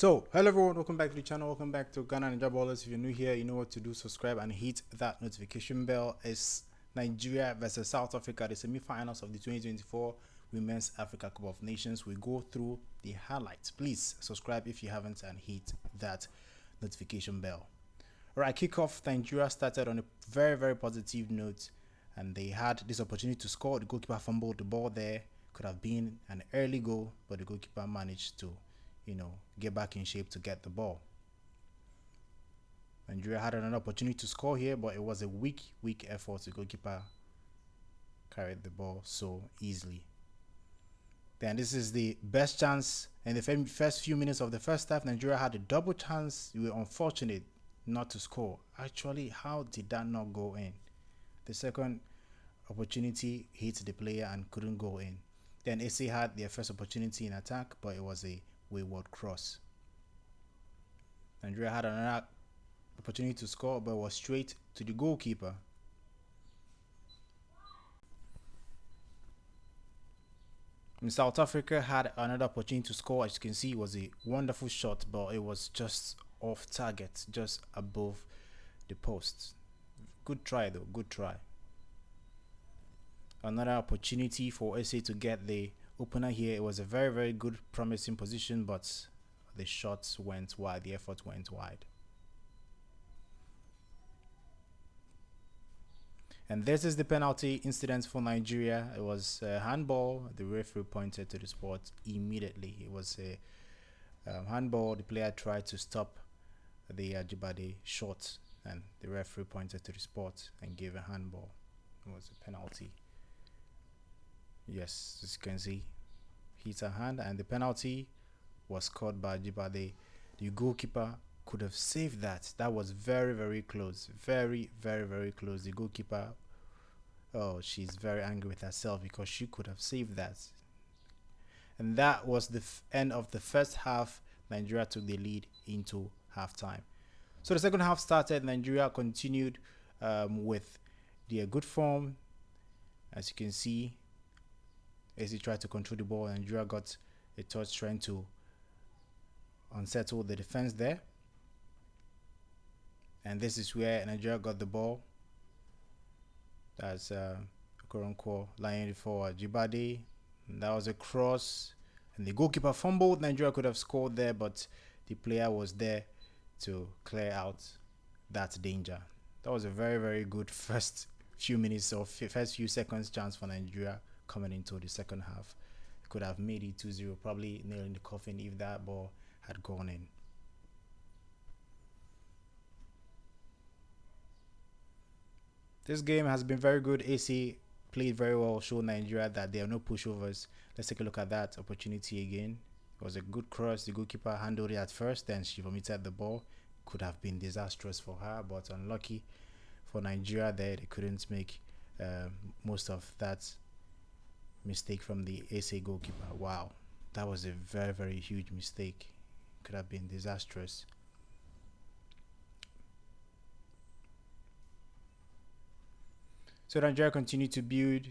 So, hello everyone, welcome back to the channel, welcome back to Ghana Ninja Ballers. If you're new here, you know what to do, subscribe and hit that notification bell. It's Nigeria versus South Africa, the semi-finals of the 2024 Women's Africa Cup of Nations. We go through the highlights. Please subscribe if you haven't and hit that notification bell. Alright, kickoff, Nigeria started on a very positive note and they had this opportunity to score. The goalkeeper fumbled the ball there. Could have been an early goal, but the goalkeeper managed to get back in shape to get the ball. Nigeria had another opportunity to score here, but it was a weak effort. The goalkeeper carried the ball so easily. Then this is the best chance in the first few minutes of the first half. Nigeria had a double chance. We were unfortunate not to score. Actually, how did that not go in? The second opportunity hit the player and couldn't go in. Then AC had their first opportunity in attack, but it was a wayward cross. Nigeria had another opportunity to score, but was straight to the goalkeeper. And South Africa had another opportunity to score. As you can see, it was a wonderful shot, but it was just off target, just above the post. Good try though, good try. Another opportunity for SA to get the opener here. It was a very good promising position, but the shots went wide, the effort went wide. And this is the penalty incident for Nigeria. It was a handball. The referee pointed to the spot immediately. It was a handball. The player tried to stop the Ajibade shot, and the referee pointed to the spot and gave a handball. It was a penalty. Yes, as you can see, hit a hand, and the penalty was caught by Ajibade. The goalkeeper could have saved that. That was very close. Very close. The goalkeeper, oh, she's very angry with herself because she could have saved that. And that was the end of the first half. Nigeria took the lead into halftime. So the second half started. Nigeria continued with their good form. As you can see, as he tried to control the ball, Nigeria got a touch trying to unsettle the defense there. And this is where Nigeria got the ball. That's Koronko lying for Ajibade. That was a cross, and the goalkeeper fumbled. Nigeria could have scored there, but the player was there to clear out that danger. That was a very good first few minutes or first few seconds chance for Nigeria coming into the second half. Could have made it 2-0, probably nailing the coffin if that ball had gone in. This game has been very good. AC played very well, showed Nigeria that there are no pushovers. Let's take a look at that opportunity again. It was a good cross. The goalkeeper handled it at first, then she vomited the ball. Could have been disastrous for her, but unlucky for Nigeria there. They couldn't make most of that mistake from the SA goalkeeper. Wow, that was a very huge mistake. Could have been disastrous. So Nigeria continued to build.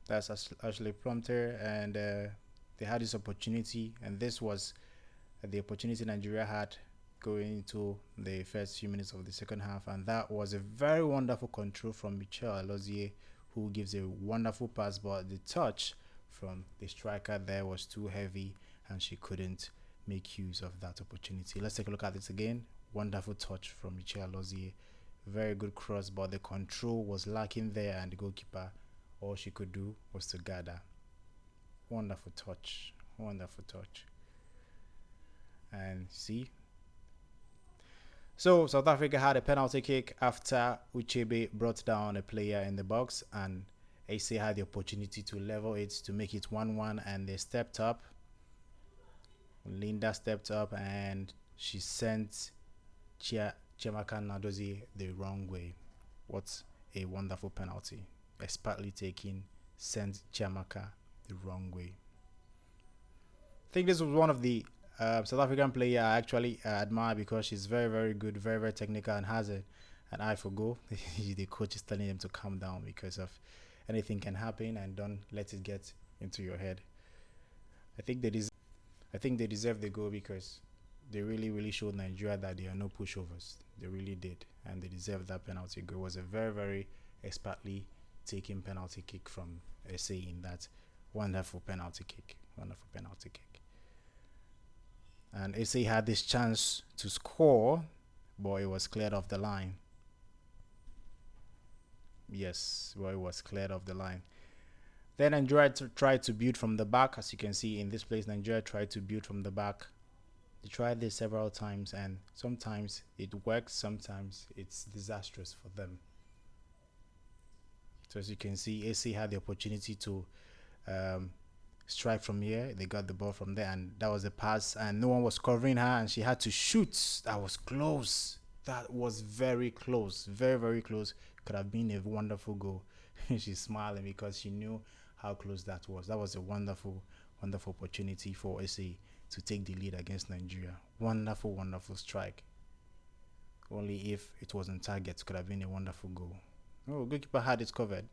That's Ashley Plumter, and they had this opportunity, and this was the opportunity Nigeria had going into the first few minutes of the second half, and that was a very wonderful control from Michelle Alozie, who gives a wonderful pass, but the touch from the striker there was too heavy, and she couldn't make use of that opportunity. Let's take a look at this again. Wonderful touch from Michelle Alozie. Very good cross, but the control was lacking there, and the goalkeeper, all she could do was to gather. Wonderful touch. And see, so South Africa had a penalty kick after Uchebe brought down a player in the box, and AC had the opportunity to level it to make it 1-1, and they stepped up. Linda stepped up and she sent Chiamaka Nadozie the wrong way. What a wonderful penalty. Expertly taken, sent Chiamaka the wrong way. I think this was one of the South African player I actually admire because she's very good, very technical, and has an eye for goal. The coach is telling them to calm down because of anything can happen, and don't let it get into your head. I think they deserve the goal because They really, really showed Nigeria that they are no pushovers. They really did, and they deserved that penalty goal. It was a very, very expertly taken penalty kick from SA in that wonderful penalty kick. Wonderful penalty kick. And SA had this chance to score, but it was cleared off the line. Yes, well, it was cleared off the line. Then Nigeria tried to build from the back. As you can see in this place, Nigeria tried to build from the back. They tried this several times, and sometimes it works, sometimes it's disastrous for them. So as you can see, AC had the opportunity to strike from here. They got the ball from there, and that was a pass, and no one was covering her, and she had to shoot. That was close. That was very close. Very, very close. Could have been a wonderful goal. She's smiling because she knew how close that was. That was a wonderful, wonderful opportunity for SA to take the lead against Nigeria. Wonderful, wonderful strike. Only if it was on target could have been a wonderful goal. Oh, goalkeeper had it covered.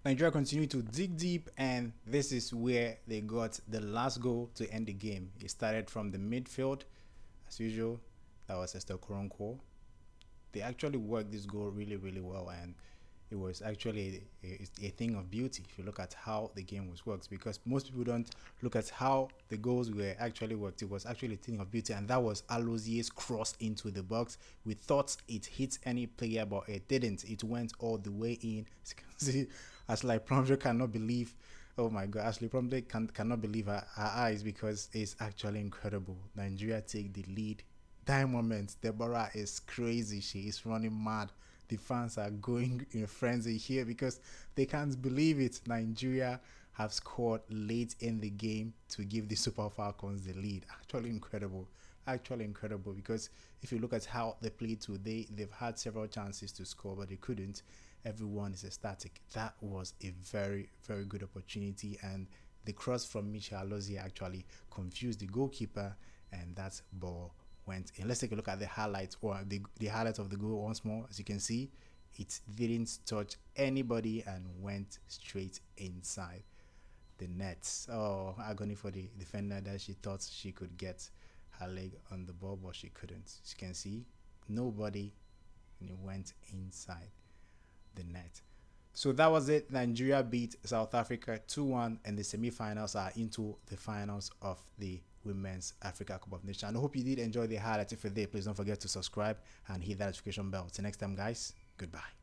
Nigeria continued to dig deep, and this is where they got the last goal to end the game. It started from the midfield, as usual. That was Esther Koronko. They actually worked this goal really, really well, and it was actually a thing of beauty if you look at how the game was worked, because most people don't look at how the goals were actually worked. It was actually a thing of beauty, and that was Alozier's cross into the box. We thought it hit any player, but it didn't. It went all the way in. As you can see, Ashley Plumtree cannot believe, oh my god, Ashley Plumtree cannot believe her eyes, because it's actually incredible. Nigeria take the lead. That moment, Deborah is crazy. She is running mad. The fans are going in a frenzy here because they can't believe it. Nigeria have scored late in the game to give the Super Falcons the lead. Actually incredible. Actually incredible, because if you look at how they played today, they've had several chances to score, but they couldn't. Everyone is ecstatic. That was a very, very good opportunity, and the cross from Michel Alozie actually confused the goalkeeper, and that ball went in. Let's take a look at the highlights, or the highlights of the goal once more. As you can see, it didn't touch anybody and went straight inside the net. Oh, agony for the defender that she thought she could get her leg on the ball, but she couldn't. As you can see, nobody, and it went inside the net. So that was it. Nigeria beat South Africa 2-1, and the semi-finals are into the finals of the Women's Africa Cup of Nations. I hope you did enjoy the highlights. If you did, please don't forget to subscribe and hit that notification bell. Till next time, guys. Goodbye.